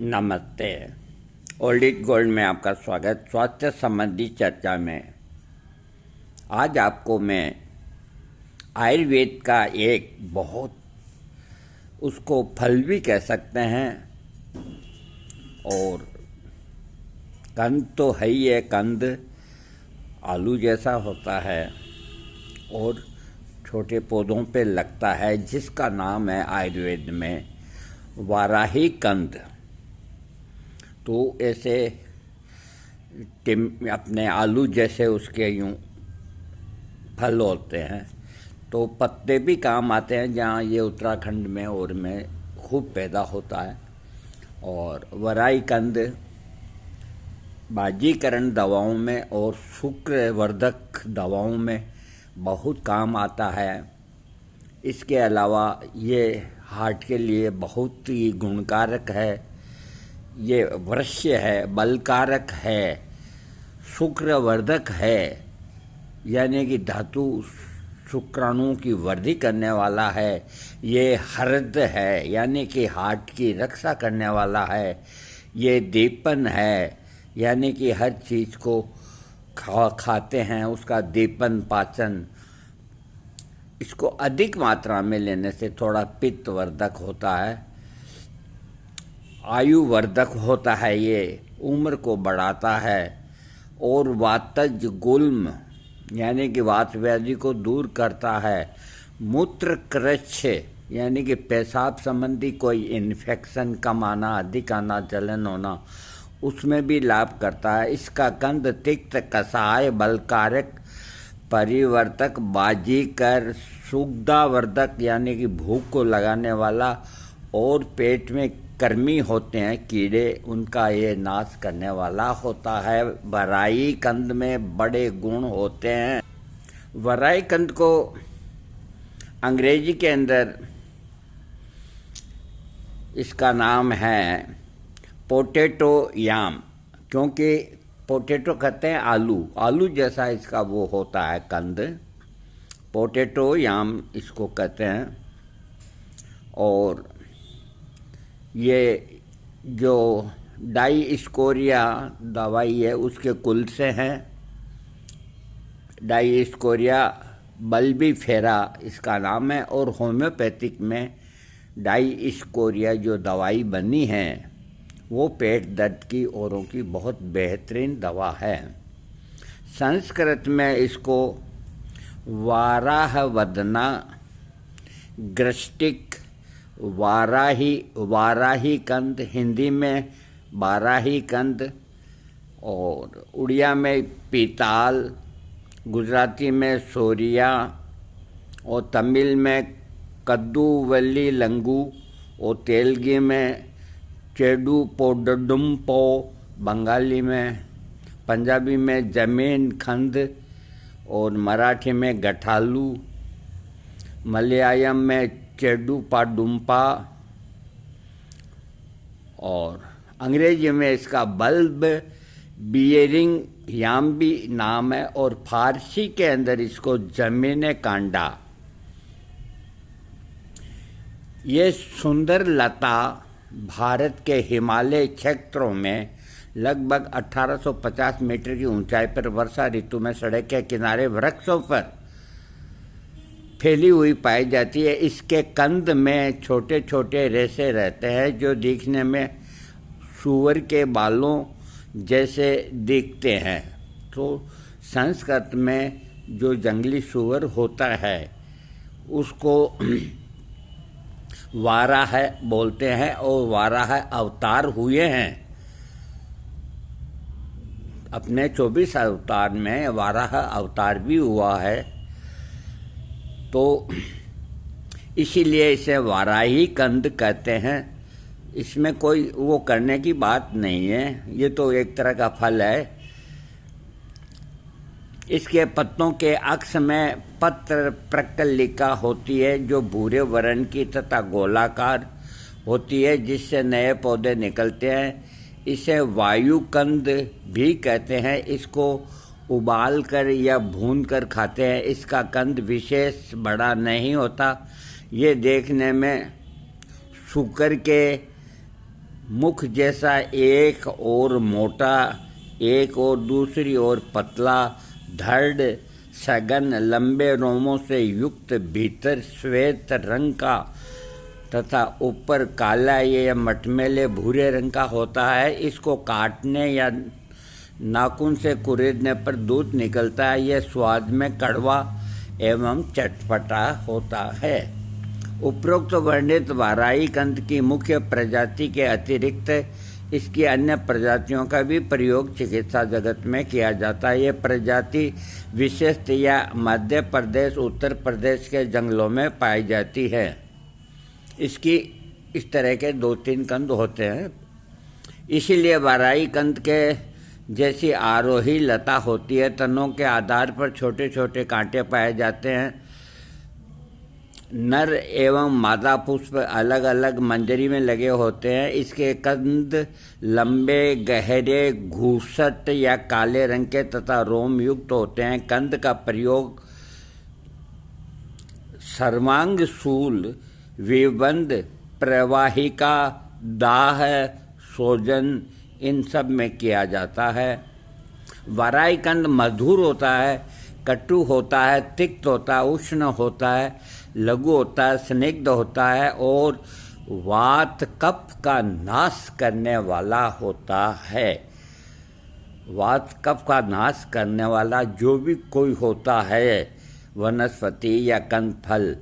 नमस्ते। Old is gold में आपका स्वागत। स्वास्थ्य संबंधी चर्चा में आज आपको मैं आयुर्वेद का एक बहुत उसको फल भी कह सकते हैं और कंद तो है ही है। कंद आलू जैसा होता है और छोटे पौधों पे लगता है, जिसका नाम है आयुर्वेद में वाराही कंद। तो ऐसे अपने आलू जैसे उसके यूं फल होते हैं, तो पत्ते भी काम आते हैं, जहाँ ये उत्तराखंड में और में खूब पैदा होता है। और वराई कंद बाजीकरण दवाओं में और शुक्रवर्धक दवाओं में बहुत काम आता है। इसके अलावा ये हार्ट के लिए बहुत ही गुणकारक है। ये वृश्य है, बलकारक है, शुक्रवर्धक है, यानी कि धातु शुक्राणुओं की वृद्धि करने वाला है। ये हृद है, यानी कि हार्ट की रक्षा करने वाला है। ये दीपन है, यानी कि हर चीज़ को खाते हैं उसका दीपन पाचन। इसको अधिक मात्रा में लेने से थोड़ा पित्तवर्धक होता है, आयुवर्धक होता है, ये उम्र को बढ़ाता है। और वातज गुल्म यानी कि वात व्याधि को दूर करता है। मूत्र कृच्छ यानी कि पेशाब संबंधी कोई इन्फेक्शन कम आना, अधिक आना, जलन होना, उसमें भी लाभ करता है। इसका कंद तिक्त, कषाय, बलकारक, परिवर्तक, बाजीकर, सुग्धावर्धक यानी कि भूख को लगाने वाला, और पेट में कृमि होते हैं कीड़े, उनका ये नाश करने वाला होता है। वराई कंद में बड़े गुण होते हैं। वराई कंद को अंग्रेजी के अंदर इसका नाम है पोटैटो याम, क्योंकि पोटैटो कहते हैं आलू, आलू जैसा इसका वो होता है कंद, पोटैटो याम इसको कहते हैं। और ये जो डाइस्कोरिया दवाई है उसके कुल से हैं। डाइस्कोरिया बल्बीफेरा इसका नाम है, और होम्योपैथिक में डाइस्कोरिया जो दवाई बनी है वो पेट दर्द की औरों की बहुत बेहतरीन दवा है। संस्कृत में इसको वाराहवदना, ग्रस्टिक, वाराही कंद, हिंदी में बाराही कंद, और उड़िया में पीताल, गुजराती में सोरिया, और तमिल में कद्दूवल्ली लंगू, और तेलगी में चेडू पोडडुम्पो, बंगाली में, पंजाबी में जमीन खंद, और मराठी में गठालू, मलयालम में चेडू पाडुम्पा, और अंग्रेजी में इसका बल्ब बियरिंग याम भी नाम है, और फारसी के अंदर इसको जमीन कांडा। ये सुंदर लता भारत के हिमालय क्षेत्रों में लगभग 1850 मीटर की ऊंचाई पर वर्षा ऋतु में सड़क के किनारे वृक्षों पर फैली हुई पाई जाती है। इसके कंद में छोटे छोटे रेशे रहते हैं जो दिखने में सूअर के बालों जैसे दिखते हैं। तो संस्कृत में जो जंगली सूअर होता है उसको वाराह बोलते हैं, और वाराह अवतार हुए हैं। अपने 24 अवतार में वाराह अवतार भी हुआ है, तो इसीलिए इसे वाराही कंद कहते हैं। इसमें कोई वो करने की बात नहीं है, ये तो एक तरह का फल है। इसके पत्तों के अक्ष में पत्र प्रकलिका होती है जो भूरे वर्ण की तथा गोलाकार होती है, जिससे नए पौधे निकलते हैं। इसे वायु कंद भी कहते हैं। इसको उबाल कर या भून कर खाते हैं। इसका कंद विशेष बड़ा नहीं होता। ये देखने में शुकर के मुख जैसा एक और मोटा, एक और दूसरी ओर पतला, धड़ सघन, लंबे रोमों से युक्त, भीतर श्वेत रंग का तथा ऊपर काला या मटमैले भूरे रंग का होता है। इसको काटने या नाखून से कुरेदने पर दूध निकलता है। यह स्वाद में कड़वा एवं चटपटा होता है। उपरोक्त वर्णित वाराई कंद की मुख्य प्रजाति के अतिरिक्त इसकी अन्य प्रजातियों का भी प्रयोग चिकित्सा जगत में किया जाता है। ये प्रजाति विशेषतया मध्य प्रदेश, उत्तर प्रदेश के जंगलों में पाई जाती है। इसकी इस तरह के 2-3 कंद होते हैं। इसीलिए वाराई कंद के जैसी आरोही लता होती है। तनों के आधार पर छोटे छोटे कांटे पाए जाते हैं। नर एवं मादा पुष्प अलग अलग मंजरी में लगे होते हैं। इसके कंद लंबे, गहरे, घूसट या काले रंग के तथा रोम युक्त होते हैं। कंद का प्रयोग सर्वांग शूल, विबंध, प्रवाहिका, दाह, सोजन इन सब में किया जाता है। वाराई कंद मधुर होता है, कटु होता है, तिक्त होता है, उष्ण होता है, लघु होता है, स्निग्ध होता है और वात कफ का नाश करने वाला होता है। वात कफ का नाश करने वाला जो भी कोई होता है वनस्पति या कंद फल,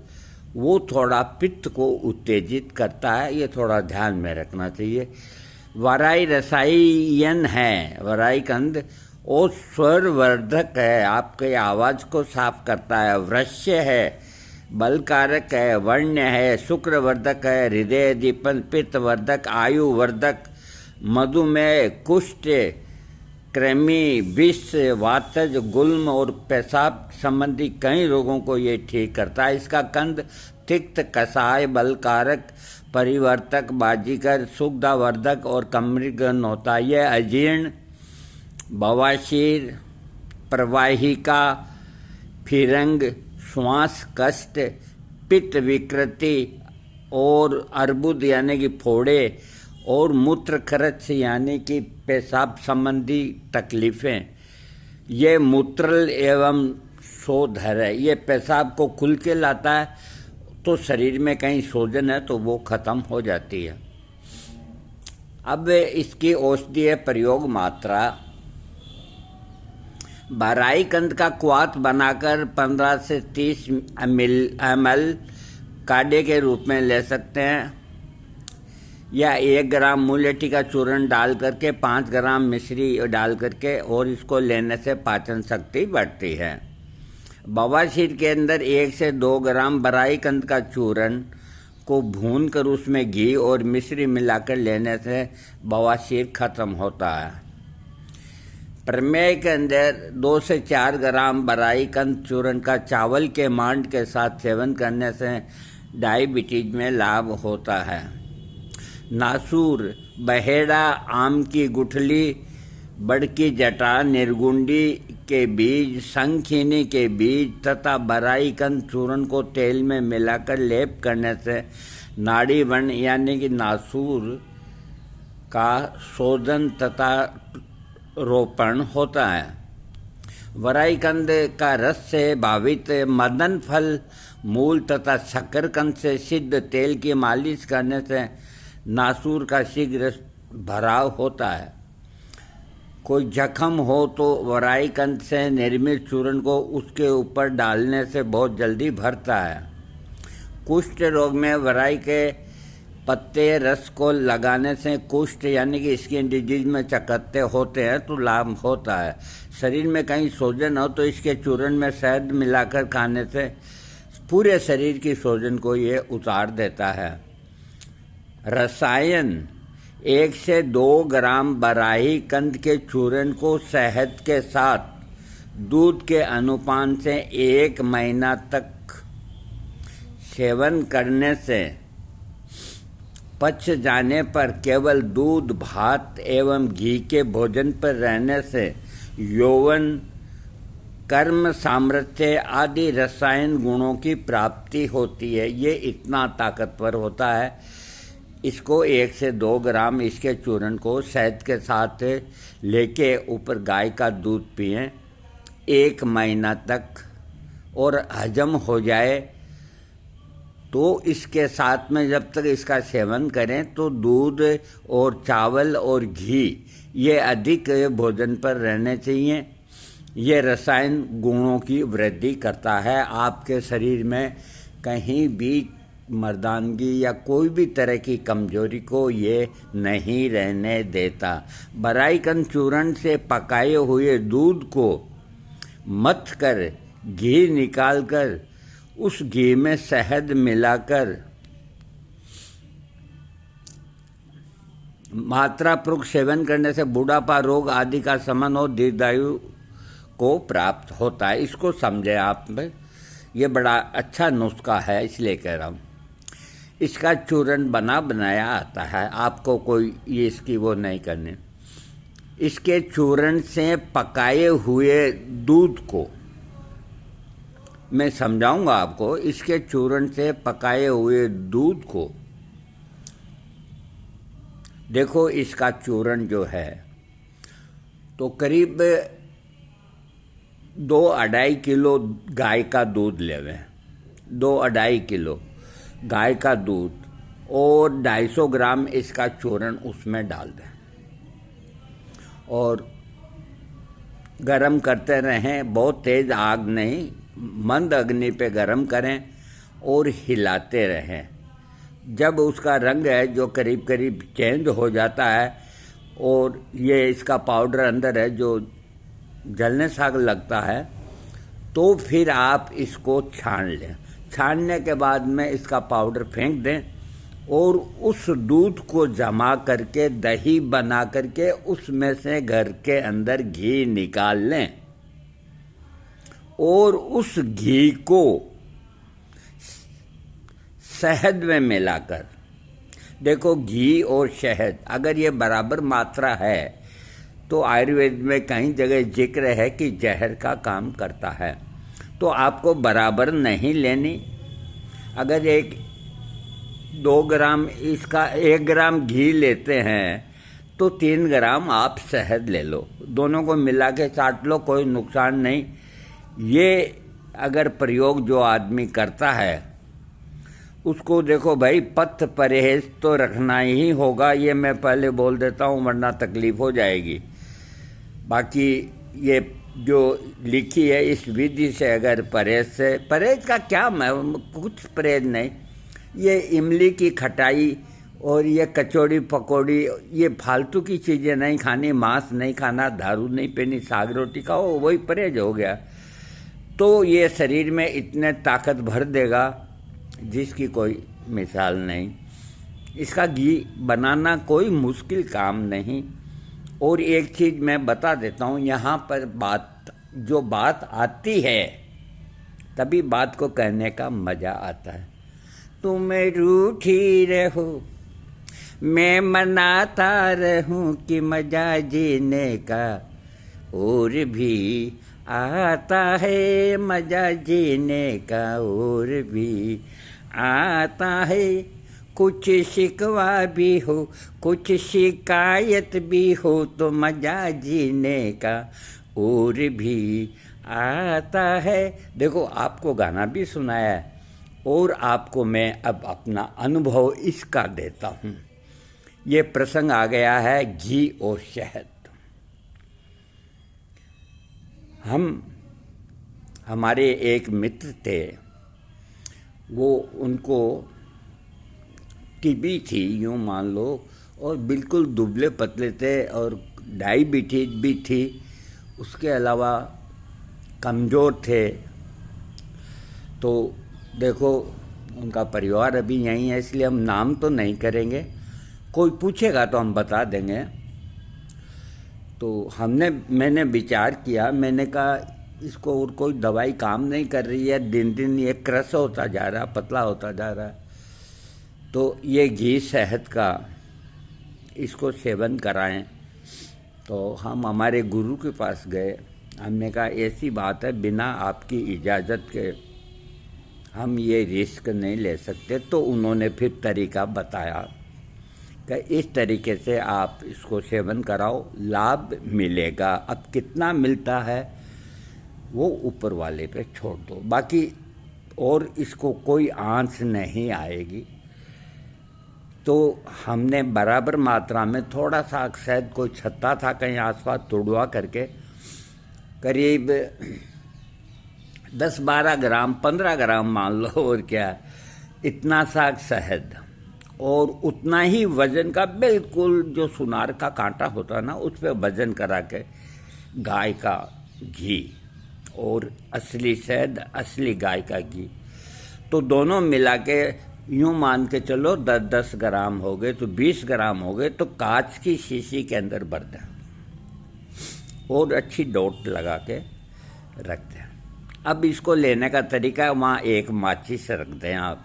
वो थोड़ा पित्त को उत्तेजित करता है। ये थोड़ा ध्यान में रखना चाहिए। वाराई रसायन है। वाराई कंद और स्वरवर्धक है, आपके आवाज़ को साफ करता है। वृश्य है, बलकारक है, वर्ण्य है, शुक्रवर्धक है, हृदय दीपन, पित्तवर्धक, आयुवर्धक, मधुमेह, कुष्ठ, कृमि, विष, वातज, गुल्म और पेशाब संबंधी कई रोगों को ये ठीक करता है। इसका कंद तिक्त, कसाय, बलकारक, परिवर्तक, बाजीकर, सुगंधावर्धक और कमरीगन होता है। यह अजीर्ण, बवासीर, प्रवाहिका, फिरंग, श्वास कष्ट, पित्त विकृति और अर्बुद यानी कि फोड़े और मूत्र खर्च यानी कि पेशाब संबंधी तकलीफ़ें, ये मूत्रल एवं शोधर है। ये पेशाब को खुल के लाता है, तो शरीर में कहीं सोजन है तो वो खत्म हो जाती है। अब इसकी औषधीय प्रयोग मात्रा, वाराई कंद का क्वाथ बनाकर 15 से 30 ml काढ़े के रूप में ले सकते हैं, या 1 ग्राम मूलेठी का चूर्ण डाल करके 5 ग्राम मिश्री डाल करके, और इसको लेने से पाचन शक्ति बढ़ती है। बवासीर के अंदर 1 से 2 ग्राम वाराई कंद का चूर्ण को भूनकर उसमें घी और मिश्री मिलाकर लेने से बवासीर खत्म होता है। प्रमेह के अंदर 2 से 4 ग्राम वाराई कंद चूर्ण का चावल के मांड के साथ सेवन करने से डायबिटीज में लाभ होता है। नासूर, बहेड़ा, आम की गुठली, बड़की जटा, निर्गुंडी के बीज, शंखिनी के बीज तथा वाराई कंद चूर्ण को तेल में मिलाकर लेप करने से नाड़ी बन यानी कि नासूर का शोधन तथा रोपण होता है। वाराई कंद का रस से भावित मदन फल, मूल तथा शकरकंद से सिद्ध तेल की मालिश करने से नासूर का शीघ्र भराव होता है। कोई जख्म हो तो वाराई कंद से निर्मित चूर्ण को उसके ऊपर डालने से बहुत जल्दी भरता है। कुष्ठ रोग में वाराई के पत्ते रस को लगाने से कुष्ठ यानी कि स्किन डिजीज में चकत्ते होते हैं तो लाभ होता है। शरीर में कहीं सोजन हो तो इसके चूर्ण में शहद मिलाकर खाने से पूरे शरीर की सोजन को ये उतार देता है। रसायन, 1 से 2 ग्राम वाराई कंद के चूर्ण को शहद के साथ दूध के अनुपान से 1 महीना तक सेवन करने से पच जाने पर केवल दूध, भात एवं घी के भोजन पर रहने से यौवन, कर्म, सामर्थ्य आदि रसायन गुणों की प्राप्ति होती है। ये इतना ताकतवर होता है इसको 1 से 2 ग्राम इसके चूर्ण को शहद के साथ लेके ऊपर गाय का दूध पिएं 1 महीना तक, और हजम हो जाए तो इसके साथ में जब तक इसका सेवन करें तो दूध और चावल और घी ये अधिक भोजन पर रहने चाहिए। ये रसायन गुणों की वृद्धि करता है, आपके शरीर में कहीं भी मर्दानगी या कोई भी तरह की कमजोरी को ये नहीं रहने देता। बराईकन चूर्ण से पकाए हुए दूध को मथ कर घी निकालकर उस घी में शहद मिलाकर मात्रापूर्वक सेवन करने से बुढ़ापा, रोग आदि का शमन और दीर्घायु को प्राप्त होता है। इसको समझे आप में, ये बड़ा अच्छा नुस्खा है इसलिए कह रहा हूँ। इसका चूर्ण बना बनाया आता है, आपको कोई ये इसकी वो नहीं करनी। इसके चूर्ण से पकाए हुए दूध को मैं समझाऊंगा आपको। इसके चूर्ण से पकाए हुए दूध को देखो, इसका चूर्ण जो है तो करीब 2-2.5 किलो गाय का दूध लेवें, 2-2.5 किलो गाय का दूध और 250 ग्राम इसका चूर्ण उसमें डाल दें और गरम करते रहें। बहुत तेज़ आग नहीं, मंद अग्नि पे गरम करें और हिलाते रहें। जब उसका रंग है जो करीब करीब चेंज हो जाता है और ये इसका पाउडर अंदर है जो जलने सा लगता है, तो फिर आप इसको छान लें। छानने के बाद में इसका पाउडर फेंक दें और उस दूध को जमा करके दही बना करके उसमें से घर के अंदर घी निकाल लें और उस घी को शहद में मिलाकर, देखो घी और शहद अगर ये बराबर मात्रा है तो आयुर्वेद में कई जगह जिक्र है कि जहर का काम करता है, तो आपको बराबर नहीं लेनी। अगर 2 ग्राम इसका 1 ग्राम घी लेते हैं तो 3 ग्राम आप शहद ले लो, दोनों को मिला के चाट लो, कोई नुकसान नहीं। ये अगर प्रयोग जो आदमी करता है उसको देखो भाई, पथ्य परहेज तो रखना ही होगा, ये मैं पहले बोल देता हूँ वरना तकलीफ हो जाएगी। बाकी ये जो लिखी है इस विधि से अगर परहेज का क्या, मैं कुछ परहेज नहीं। ये इमली की खटाई और ये कचौड़ी पकौड़ी ये फालतू की चीज़ें नहीं खानी, मांस नहीं खाना, दारू नहीं पीनी, साग रोटी खाओ, वही परहेज हो गया। तो ये शरीर में इतने ताकत भर देगा जिसकी कोई मिसाल नहीं। इसका घी बनाना कोई मुश्किल काम नहीं। और एक चीज़ मैं बता देता हूँ, यहाँ पर बात आती है तभी बात को कहने का मज़ा आता है। तुम रूठी रहो मैं मनाता रहूं कि मज़ा जीने का और भी आता है, मज़ा जीने का और भी आता है। कुछ शिकवा भी हो कुछ शिकायत भी हो तो मज़ा जीने का और भी आता है। देखो आपको गाना भी सुनाया है और आपको मैं अब अपना अनुभव इसका देता हूँ। ये प्रसंग आ गया है घी और शहद। हमारे एक मित्र थे, वो उनको टीबी थी यूँ मान लो, और बिल्कुल दुबले पतले थे और डायबिटीज भी थी, उसके अलावा कमज़ोर थे। तो देखो उनका परिवार अभी यहीं है, इसलिए हम नाम तो नहीं करेंगे, कोई पूछेगा तो हम बता देंगे। तो मैंने विचार किया, मैंने कहा इसको और कोई दवाई काम नहीं कर रही है, दिन दिन ये क्रश होता जा रहा, पतला होता जा रहा है, तो ये घी शहद का इसको सेवन कराएं। तो हम हमारे गुरु के पास गए, हमने कहा ऐसी बात है, बिना आपकी इजाज़त के हम ये रिस्क नहीं ले सकते। तो उन्होंने फिर तरीका बताया कि इस तरीके से आप इसको सेवन कराओ, लाभ मिलेगा। अब कितना मिलता है वो ऊपर वाले पे छोड़ दो, बाकी और इसको कोई आंच नहीं आएगी। तो हमने बराबर मात्रा में थोड़ा सा शायद कोई छत्ता था कहीं आसपास, तुड़वा करके करीब 10-12 ग्राम 15 ग्राम मान लो, और क्या, इतना सा शहद और उतना ही वजन का, बिल्कुल जो सुनार का कांटा होता है ना उस पर वजन करा के गाय का घी और असली शहद, असली गाय का घी, तो दोनों मिला के यूँ मान के चलो 10-10 ग्राम हो गए तो 20 ग्राम हो गए, तो कांच की शीशी के अंदर भर दें और अच्छी डोट लगा के रख दें। अब इसको लेने का तरीका, वहाँ एक माचिस रख दें आप।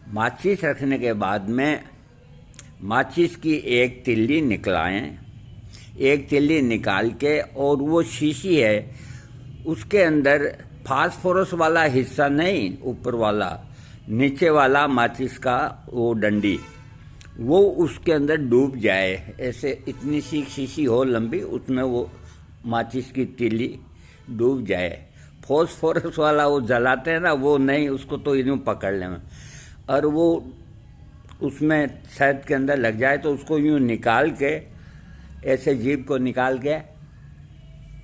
माचिस रखने के बाद में माचिस की एक तिल्ली निकलाएं, एक तिल्ली निकाल के, और वो शीशी है उसके अंदर फास्फोरस वाला हिस्सा नहीं, ऊपर वाला, नीचे वाला माचिस का वो डंडी, वो उसके अंदर डूब जाए। ऐसे इतनी सी शीशी हो लंबी, उसमें वो माचिस की तिल्ली डूब जाए। फास्फोरस वाला वो जलाते हैं ना, वो नहीं, उसको तो यूँ पकड़ लें, और वो उसमें शहद के अंदर लग जाए तो उसको यूँ निकाल के, ऐसे जीभ को निकाल के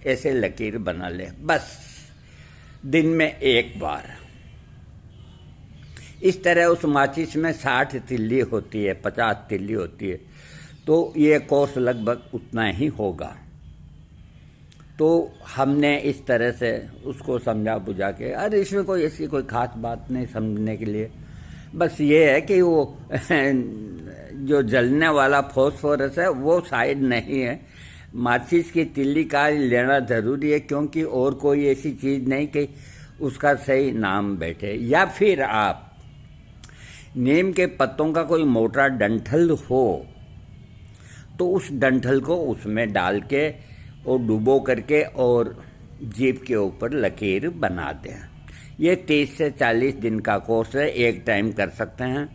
ऐसे लकीर बना ले, बस दिन में एक बार। इस तरह उस माचिस में 60 तिल्ली होती है, 50 तिल्ली होती है, तो ये कोर्स लगभग उतना ही होगा। तो हमने इस तरह से उसको समझा बुझा के, अरे इसमें कोई ऐसी कोई खास बात नहीं समझने के लिए, बस ये है कि वो जो जलने वाला फास्फोरस है वो साइड नहीं है, माचिस की तिल्ली का लेना ज़रूरी है, क्योंकि और कोई ऐसी चीज़ नहीं कि उसका सही नाम बैठे। या फिर आप नीम के पत्तों का कोई मोटा डंठल हो तो उस डंठल को उसमें डाल के और डुबो करके और जीभ के ऊपर लकीर बना दें। ये 30 से 40 दिन का कोर्स है, एक टाइम कर सकते हैं।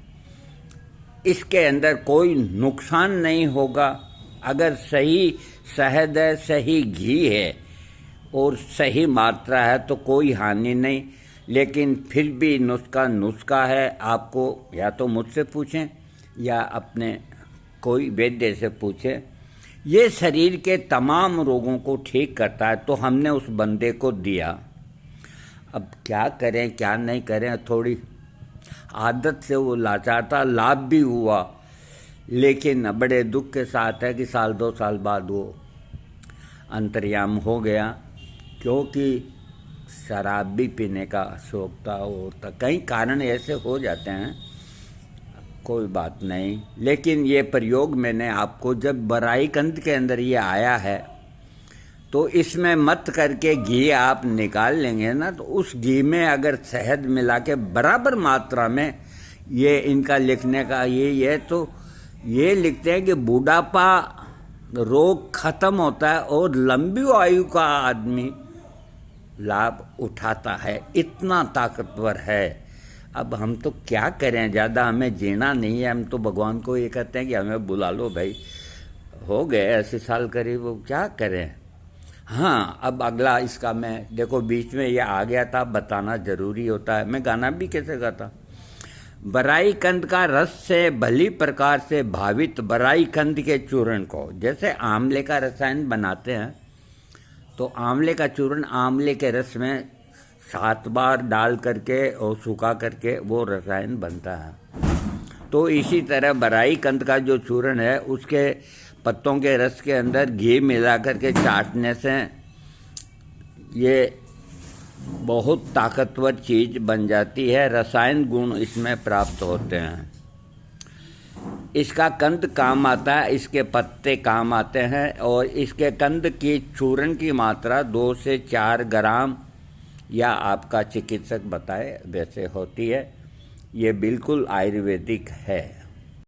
इसके अंदर कोई नुकसान नहीं होगा। अगर सही शहद है, सही घी है और सही मात्रा है तो कोई हानि नहीं, लेकिन फिर भी नुस्खा है। आपको या तो मुझसे पूछें या अपने कोई वैद्य से पूछें। ये शरीर के तमाम रोगों को ठीक करता है, तो हमने उस बंदे को दिया। अब क्या करें क्या नहीं करें, थोड़ी आदत से वो लाचार था, लाभ भी हुआ, लेकिन बड़े दुख के साथ है कि 1-2 साल बाद वो अंतर्याम हो गया, क्योंकि शराब भी पीने का शौक था और था। कई कारण ऐसे हो जाते हैं, कोई बात नहीं। लेकिन ये प्रयोग मैंने आपको, जब बराईकंद के अंदर ये आया है तो इसमें मत करके घी आप निकाल लेंगे ना, तो उस घी में अगर शहद मिला के बराबर मात्रा में, ये इनका लिखने का यही है, तो ये लिखते हैं कि बुढ़ापा रोग खत्म होता है और लंबी आयु का आदमी लाभ उठाता है, इतना ताकतवर है। अब हम तो क्या करें, ज़्यादा हमें जीना नहीं है, हम तो भगवान को ये कहते हैं कि हमें बुला लो भाई, हो गए 80 साल करीब, वो क्या करें। हाँ, अब अगला इसका मैं देखो बीच में ये आ गया था, बताना ज़रूरी होता है। मैं गाना भी कैसे गाता, बराईकंद का रस से भली प्रकार से भावित बराईकंद के चूर्ण को, जैसे आंवले का रसायन बनाते हैं तो आंवले का चूर्ण आंवले के रस में 7 बार डाल करके और सुखा करके वो रसायन बनता है। तो इसी तरह बराईकंद का जो चूर्ण है उसके पत्तों के रस के अंदर घी मिला करके चाटने से ये बहुत ताकतवर चीज़ बन जाती है, रसायन गुण इसमें प्राप्त होते हैं। इसका कंद काम आता है, इसके पत्ते काम आते हैं, और इसके कंद की चूर्ण की मात्रा 2 से 4 ग्राम या आपका चिकित्सक बताए वैसे होती है। ये बिल्कुल आयुर्वेदिक है।